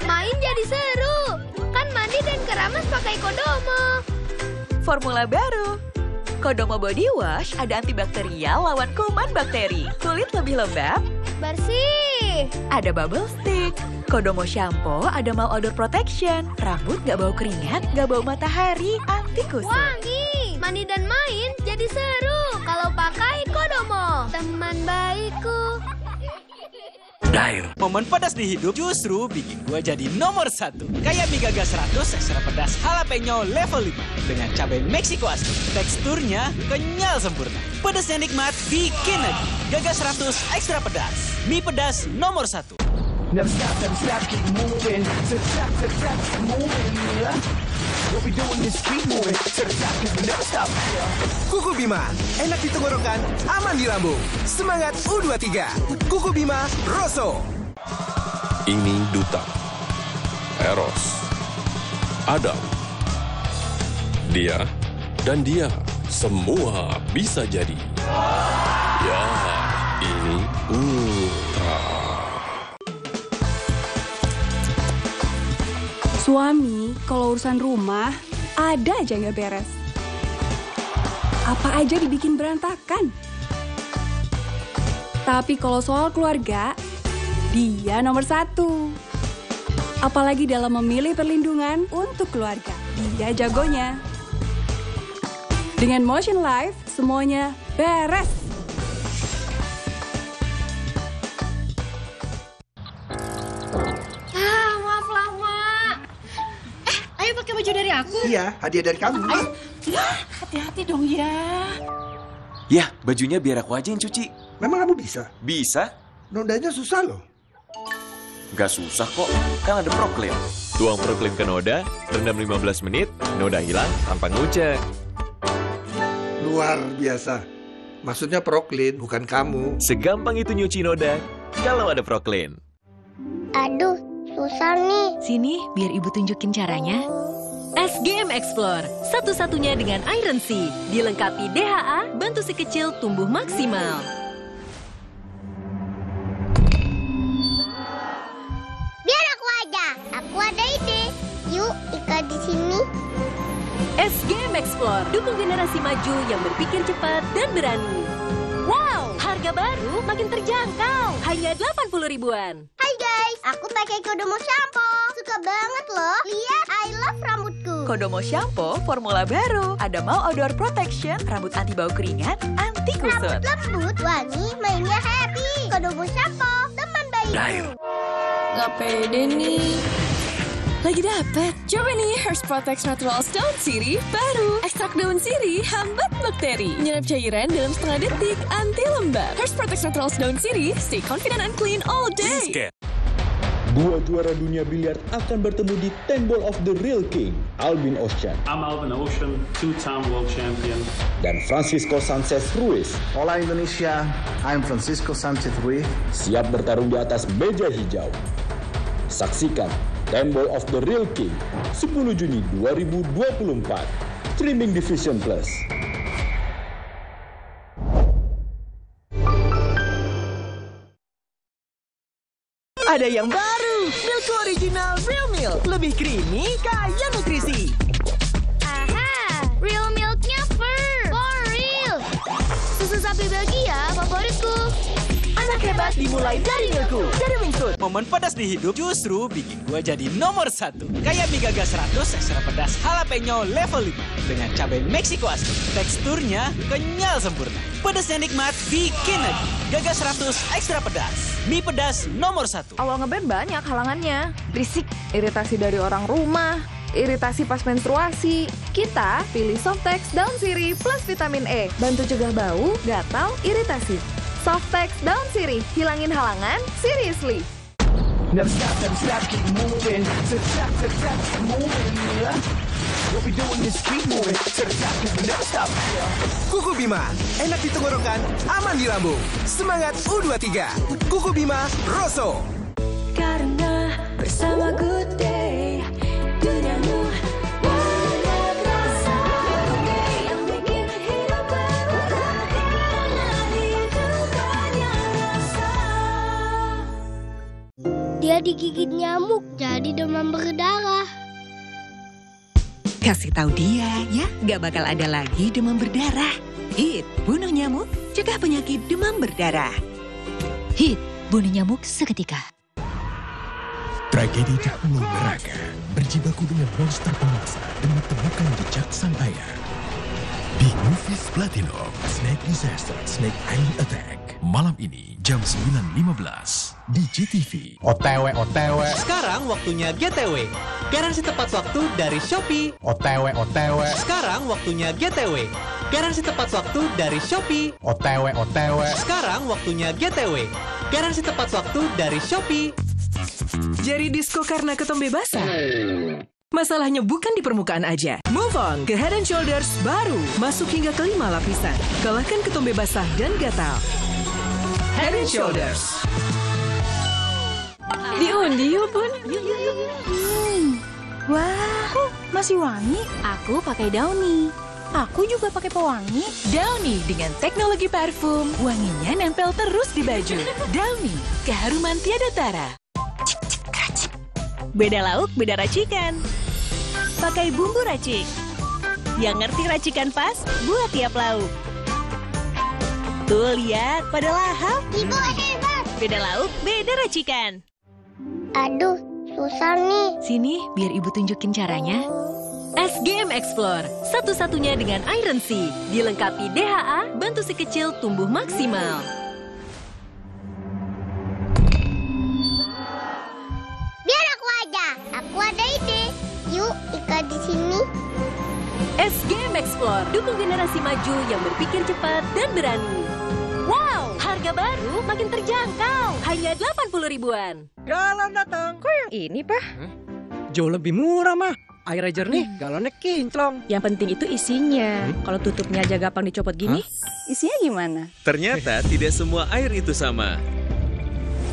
Main jadi seru. Kan mandi dan keramas pakai Kodomo. Formula baru. Kodomo Body Wash ada antibakterial lawan kuman bakteri. Kulit lebih lembab, bersih. Ada bubble stick. Kodomo Shampoo ada malodor protection. Rambut gak bau keringat, gak bau matahari, anti kusut. Wangi. Mandi dan main jadi seru kalau pakai Kodomo. Teman baikku. Momen pedas di hidup justru bikin gue jadi nomor 1. Kayak mie Gaga 100 ekstra pedas jalapeno level 5 dengan cabai Meksiko asli. Teksturnya kenyal sempurna. Pedasnya nikmat, bikin lagi. Gaga 100 ekstra pedas. Mie pedas nomor 1. Never stop, keep moving. To the top, moving. What we doing is keep moving. To the top, never stop. Kuku Bima, enak di tenggorokan, aman di lambung. Semangat U23. Kuku Bima, Rosso. Ini Duta, Eros, Adam. Dia dan dia semua bisa jadi. Ya, ini Ultra. Suami, kalau urusan rumah, ada aja nggak beres. Apa aja dibikin berantakan. Tapi kalau soal keluarga, dia nomor 1. Apalagi dalam memilih perlindungan untuk keluarga, dia jagonya. Dengan Motion Life, semuanya beres. Pakai baju dari aku? Iya, hadiah dari kamu. Ya, hati-hati dong ya. Ya, bajunya biar aku aja yang cuci. Memang kamu bisa? Bisa. Nodanya susah loh. Gak susah kok, kan ada Proclean. Tuang Proclean ke noda, rendam 15 menit, noda hilang tanpa ngucek. Luar biasa. Maksudnya Proclean, bukan kamu. Segampang itu nyuci noda, kalau ada Proclean. Aduh, susah nih. Sini, biar ibu tunjukin caranya. SGM Explore, satu-satunya dengan Iron C. Dilengkapi DHA, bantu si kecil tumbuh maksimal. Biar aku aja. Aku ada ide. Yuk, ikat di sini. SGM Explore, dukung generasi maju yang berpikir cepat dan berani. Wow, harga baru makin terjangkau. Hanya 80 ribuan. Hai guys, aku pakai Kodomo Shampoo. Suka banget loh. Lihat, I love rambutku. Kodomo Shampoo formula baru. Ada malodor protection, rambut anti bau keringat, anti kusut. Rambut lembut, wangi, mainnya happy. Kodomo Shampoo, teman baikku. Gak pede nih. Lagi dapet. Coba nih Herbs Protect Naturals Daun Sirih baru. Ekstrak daun sirih hambat bakteri. Menyerap cairan dalam setengah detik, anti lembab. Herbs Protect Naturals Daun Sirih, stay confident and clean all day. 2 juara dunia biliar akan bertemu di 10 Ball of the Real King, Albin Ocean. I'm Albin Ocean, 2-time world champion. Dan Francisco Sanchez Ruiz. Hola Indonesia, I'm Francisco Sanchez Ruiz. Siap bertarung di atas meja hijau. Saksikan 10 Ball of the Real King, 10 Juni 2024. streaming di Vision Plus. Ada yang baru, Milko Original Real Milk. Lebih creamy, kaya nutrisi. Aha, real milknya fur. For real. Susu sapi Belgia favoritku. Anak hebat dimulai dari Milko, dari Wingfood. Momen pedas di hidup justru bikin gua jadi nomor 1. Kayak mie gaga 100 ekstra pedas jalapeno level 5 dengan cabai Meksiko asli. Teksturnya kenyal sempurna. Pedasnya nikmat, bikin lagi. Gaga 100 ekstra pedas. Mie pedas nomor 1. Awal ngeband banyak halangannya. Berisik, iritasi dari orang rumah, iritasi pas menstruasi. Kita pilih Softex Daun Sirih plus vitamin E. Bantu cegah bau, gatal, iritasi. Softex Daun Sirih, hilangin halangan, seriously. Never stop, keep moving. To the top, keep moving. We'll be doing this, keep moving. To the top, never stop. Kuku Bima, enak di tenggorokan, aman di lambung. Semangat U23. Kuku Bima, Rosso. Karena bersama Good Day, duniamu banyak rasa. Good Day yang bikin hidup berwarna. Karena itu banyak rasa. Dia digigit nyamuk, jadi demam berdarah. Kasih tahu dia ya, gak bakal ada lagi demam berdarah. HIT, bunuh nyamuk, cegah penyakit demam berdarah. HIT, bunuh nyamuk seketika. Tragedi di Pulau Neraka berjibaku dengan monster pemaksa demi temukan jejak sang ayah. Di Movies Platinum, Snake Disaster, Snake Island Attack. Malam ini jam 9.15 di GTV. OTW. Sekarang waktunya GTW. Garansi tepat waktu dari Shopee. OTW. Sekarang waktunya GTW. Garansi tepat waktu dari Shopee. OTW. Sekarang waktunya GTW. Garansi tepat waktu dari Shopee. Jari disko karena ketombe basah? Masalahnya bukan di permukaan aja. Move on ke Head & Shoulders baru. Masuk hingga ke 5 lapisan. Kalahkan ketombe basah dan gatal. Head & Shoulders. Diundi yuk, Bun. Wah, masih wangi. Aku pakai Downy. Aku juga pakai pewangi. Downy dengan teknologi parfum, wanginya nempel terus di baju. Downy, keharuman tiada tara. Beda lauk, beda racikan. Pakai bumbu racik. Yang ngerti racikan pas, buat tiap lauk. Tuh lihat, pada lahap. Ibu hebat. Beda lauk, beda racikan. Aduh, susah nih. Sini, biar ibu tunjukin caranya. SGM Explore, satu-satunya dengan Iron Sea. Dilengkapi DHA, bantu si kecil tumbuh maksimal. Biar aku aja. Aku ada ide. Yuk, ikat di sini. SGM Explore, dukung generasi maju yang berpikir cepat dan berani. Wow, harga baru makin terjangkau. Hanya 80 ribuan. Galon datang. Kok yang ini, Pak? Jauh lebih murah, mah. Airnya jernih, galonnya kinclong. Yang penting itu isinya. Kalau tutupnya aja gampang dicopot gini, isinya gimana? Ternyata tidak semua air itu sama.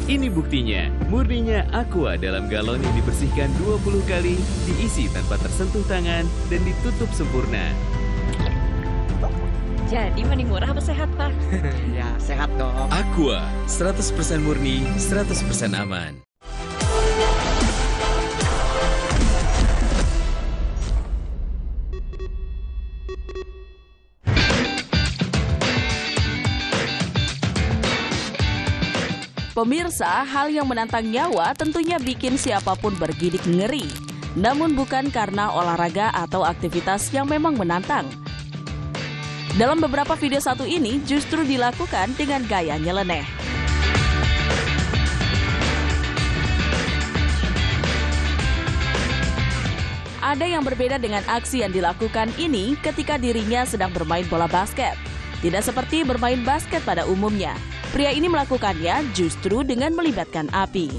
Ini buktinya, murninya Aqua dalam galon yang dibersihkan 20 kali, diisi tanpa tersentuh tangan, dan ditutup sempurna. Jadi mending murah apa sehat, Pak? Ya, sehat dong. Aqua, 100% murni, 100% aman. Pemirsa, hal yang menantang nyawa tentunya bikin siapapun bergidik ngeri. Namun bukan karena olahraga atau aktivitas yang memang menantang. Dalam beberapa video satu ini justru dilakukan dengan gaya nyeleneh. Ada yang berbeda dengan aksi yang dilakukan ini ketika dirinya sedang bermain bola basket. Tidak seperti bermain basket pada umumnya. Pria ini melakukannya justru dengan melibatkan api.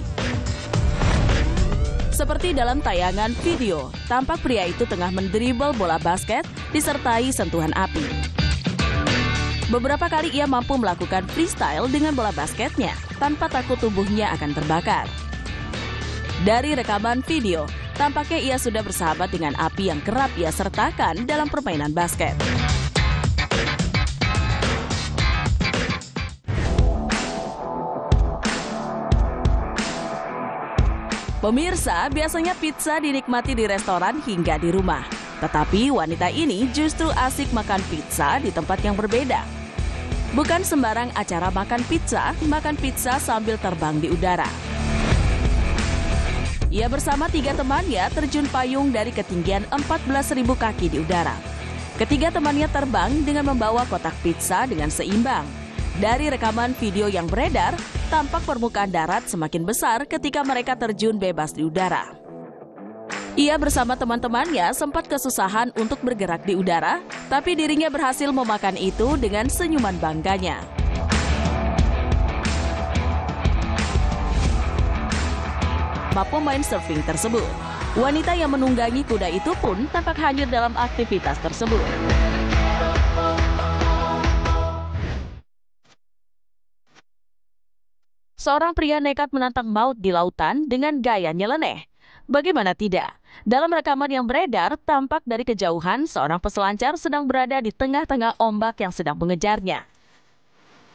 Seperti dalam tayangan video, tampak pria itu tengah mendribel bola basket disertai sentuhan api. Beberapa kali ia mampu melakukan freestyle dengan bola basketnya tanpa takut tubuhnya akan terbakar. Dari rekaman video, tampaknya ia sudah bersahabat dengan api yang kerap ia sertakan dalam permainan basket. Pemirsa, biasanya pizza dinikmati di restoran hingga di rumah. Tetapi wanita ini justru asik makan pizza di tempat yang berbeda. Bukan sembarang acara makan pizza sambil terbang di udara. Ia bersama 3 temannya terjun payung dari ketinggian 14.000 kaki di udara. Ketiga temannya terbang dengan membawa kotak pizza dengan seimbang. Dari rekaman video yang beredar, tampak permukaan darat semakin besar ketika mereka terjun bebas di udara. Ia bersama teman-temannya sempat kesusahan untuk bergerak di udara, tapi dirinya berhasil memakan itu dengan senyuman bangganya. Pemain surfing tersebut, wanita yang menunggangi kuda itu pun tampak hanyut dalam aktivitas tersebut. Seorang pria nekat menantang maut di lautan dengan gaya nyeleneh. Bagaimana tidak? Dalam rekaman yang beredar, tampak dari kejauhan seorang peselancar sedang berada di tengah-tengah ombak yang sedang mengejarnya.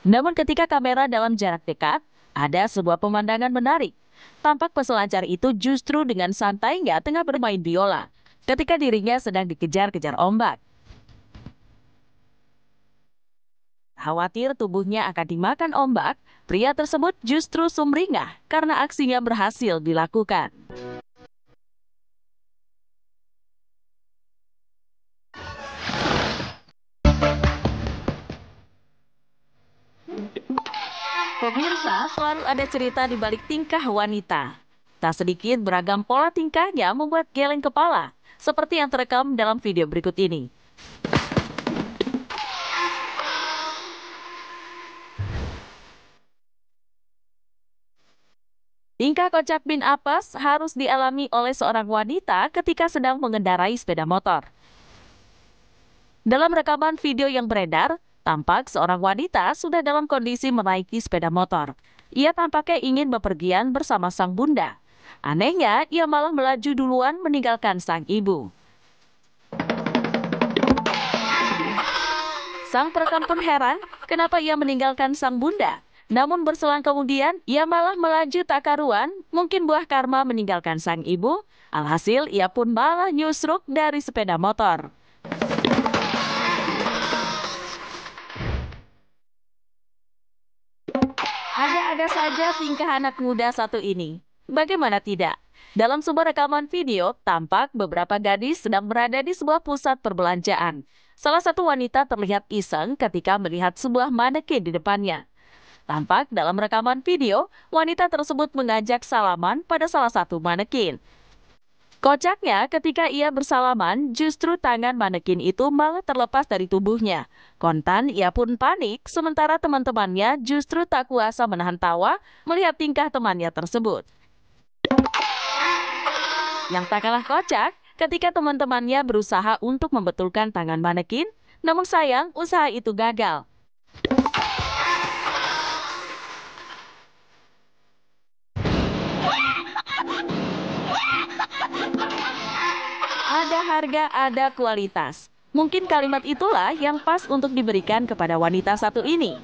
Namun ketika kamera dalam jarak dekat, ada sebuah pemandangan menarik. Tampak peselancar itu justru dengan santainya tengah bermain biola, ketika dirinya sedang dikejar-kejar ombak. Khawatir tubuhnya akan dimakan ombak, pria tersebut justru sumringah karena aksinya berhasil dilakukan. Pemirsa, selalu ada cerita di balik tingkah wanita. Tak sedikit beragam pola tingkahnya membuat geleng kepala, seperti yang terekam dalam video berikut ini. Tingkah kocak bin apes harus dialami oleh seorang wanita ketika sedang mengendarai sepeda motor. Dalam rekaman video yang beredar, tampak seorang wanita sudah dalam kondisi menaiki sepeda motor. Ia tampaknya ingin bepergian bersama sang bunda. Anehnya, ia malah melaju duluan meninggalkan sang ibu. Sang perekam pun heran kenapa ia meninggalkan sang bunda. Namun berselang kemudian, ia malah melaju tak karuan, mungkin buah karma meninggalkan sang ibu. Alhasil, ia pun malah nyusruk dari sepeda motor. Ada-ada saja tingkah anak muda satu ini. Bagaimana tidak? Dalam sebuah rekaman video, tampak beberapa gadis sedang berada di sebuah pusat perbelanjaan. Salah satu wanita terlihat iseng ketika melihat sebuah manekin di depannya. Tampak dalam rekaman video, wanita tersebut mengajak salaman pada salah satu manekin. Kocaknya, ketika ia bersalaman, justru tangan manekin itu malah terlepas dari tubuhnya. Kontan, ia pun panik, sementara teman-temannya justru tak kuasa menahan tawa melihat tingkah temannya tersebut. Yang tak kalah kocak, ketika teman-temannya berusaha untuk membetulkan tangan manekin, namun sayang, usaha itu gagal. Ada harga, ada kualitas. Mungkin kalimat itulah yang pas untuk diberikan kepada wanita satu ini.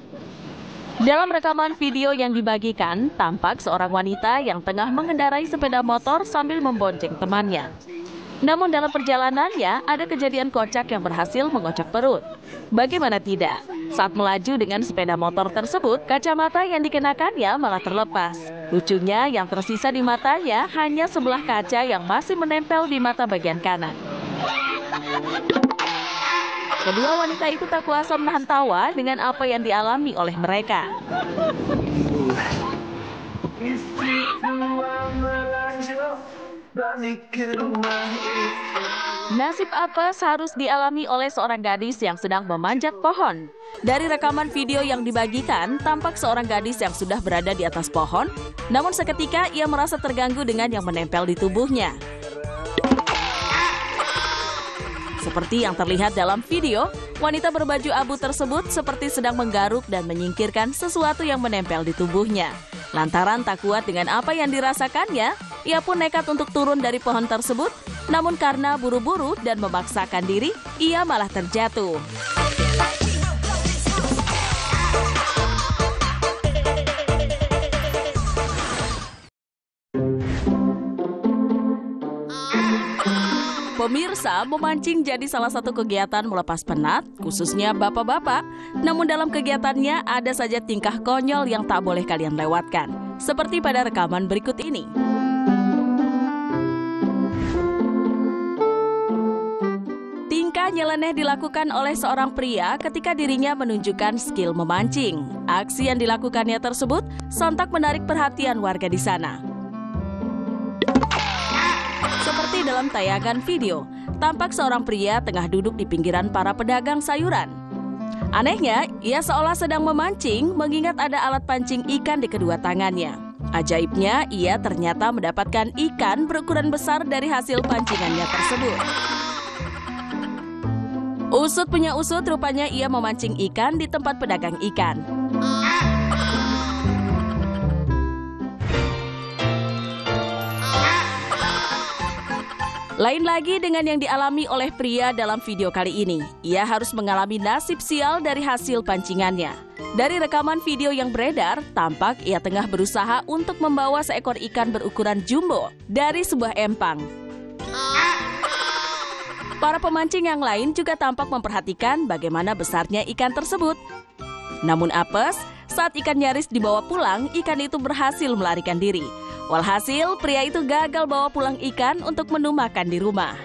Dalam rekaman video yang dibagikan, tampak seorang wanita yang tengah mengendarai sepeda motor sambil membonceng temannya. Namun dalam perjalanannya, ada kejadian kocak yang berhasil mengocok perut. Bagaimana tidak? Saat melaju dengan sepeda motor tersebut, kacamata yang dikenakannya malah terlepas. Lucunya, yang tersisa di matanya hanya sebelah kaca yang masih menempel di mata bagian kanan. Kedua wanita itu tak kuasa menahan tawa dengan apa yang dialami oleh mereka. Nasib apes harus dialami oleh seorang gadis yang sedang memanjat pohon. Dari rekaman video yang dibagikan, tampak seorang gadis yang sudah berada di atas pohon, namun seketika ia merasa terganggu dengan yang menempel di tubuhnya. Seperti yang terlihat dalam video, wanita berbaju abu tersebut seperti sedang menggaruk dan menyingkirkan sesuatu yang menempel di tubuhnya. Lantaran tak kuat dengan apa yang dirasakannya, ia pun nekat untuk turun dari pohon tersebut. Namun karena buru-buru dan memaksakan diri, ia malah terjatuh. Pemirsa, memancing jadi salah satu kegiatan melepas penat, khususnya bapak-bapak. Namun dalam kegiatannya ada saja tingkah konyol yang tak boleh kalian lewatkan. Seperti pada rekaman berikut ini. Tingkah nyeleneh dilakukan oleh seorang pria ketika dirinya menunjukkan skill memancing. Aksi yang dilakukannya tersebut sontak menarik perhatian warga di sana. Seperti dalam tayangan video, tampak seorang pria tengah duduk di pinggiran para pedagang sayuran. Anehnya, ia seolah sedang memancing mengingat ada alat pancing ikan di kedua tangannya. Ajaibnya, ia ternyata mendapatkan ikan berukuran besar dari hasil pancingannya tersebut. Usut punya usut, rupanya ia memancing ikan di tempat pedagang ikan. Lain lagi dengan yang dialami oleh pria dalam video kali ini. Ia harus mengalami nasib sial dari hasil pancingannya. Dari rekaman video yang beredar, tampak ia tengah berusaha untuk membawa seekor ikan berukuran jumbo dari sebuah empang. Para pemancing yang lain juga tampak memperhatikan bagaimana besarnya ikan tersebut. Namun apes, saat ikan nyaris dibawa pulang, ikan itu berhasil melarikan diri. Walhasil, pria itu gagal bawa pulang ikan untuk menu makan di rumah.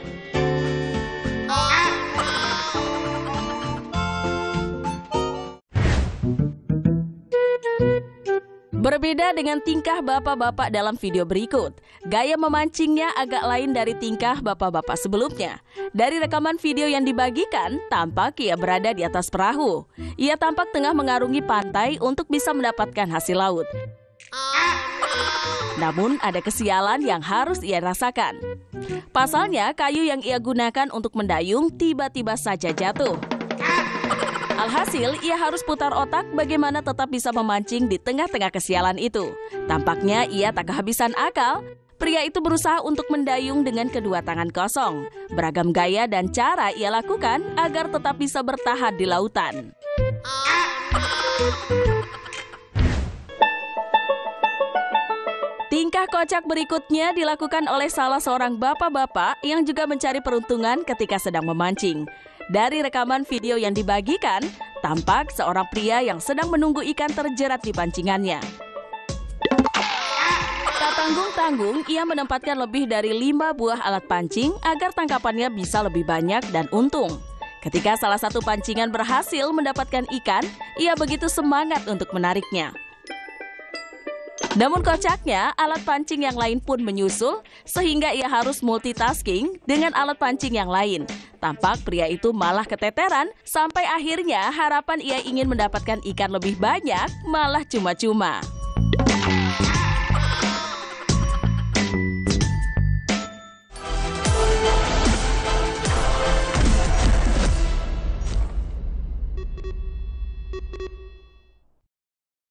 Berbeda dengan tingkah bapak-bapak dalam video berikut, gaya memancingnya agak lain dari tingkah bapak-bapak sebelumnya. Dari rekaman video yang dibagikan, tampak ia berada di atas perahu. Ia tampak tengah mengarungi pantai untuk bisa mendapatkan hasil laut. Namun ada kesialan yang harus ia rasakan. Pasalnya kayu yang ia gunakan untuk mendayung tiba-tiba saja jatuh. Alhasil ia harus putar otak bagaimana tetap bisa memancing di tengah-tengah kesialan itu. Tampaknya ia tak kehabisan akal. Pria itu berusaha untuk mendayung dengan kedua tangan kosong. Beragam gaya dan cara ia lakukan agar tetap bisa bertahan di lautan. Tingkah kocak berikutnya dilakukan oleh salah seorang bapak-bapak yang juga mencari peruntungan ketika sedang memancing. Dari rekaman video yang dibagikan, tampak seorang pria yang sedang menunggu ikan terjerat di pancingannya. Tak tanggung-tanggung, ia menempatkan lebih dari 5 buah alat pancing agar tangkapannya bisa lebih banyak dan untung. Ketika salah satu pancingan berhasil mendapatkan ikan, ia begitu semangat untuk menariknya. Namun kocaknya, alat pancing yang lain pun menyusul, sehingga ia harus multitasking dengan alat pancing yang lain. Tampak pria itu malah keteteran, sampai akhirnya harapan ia ingin mendapatkan ikan lebih banyak malah cuma-cuma.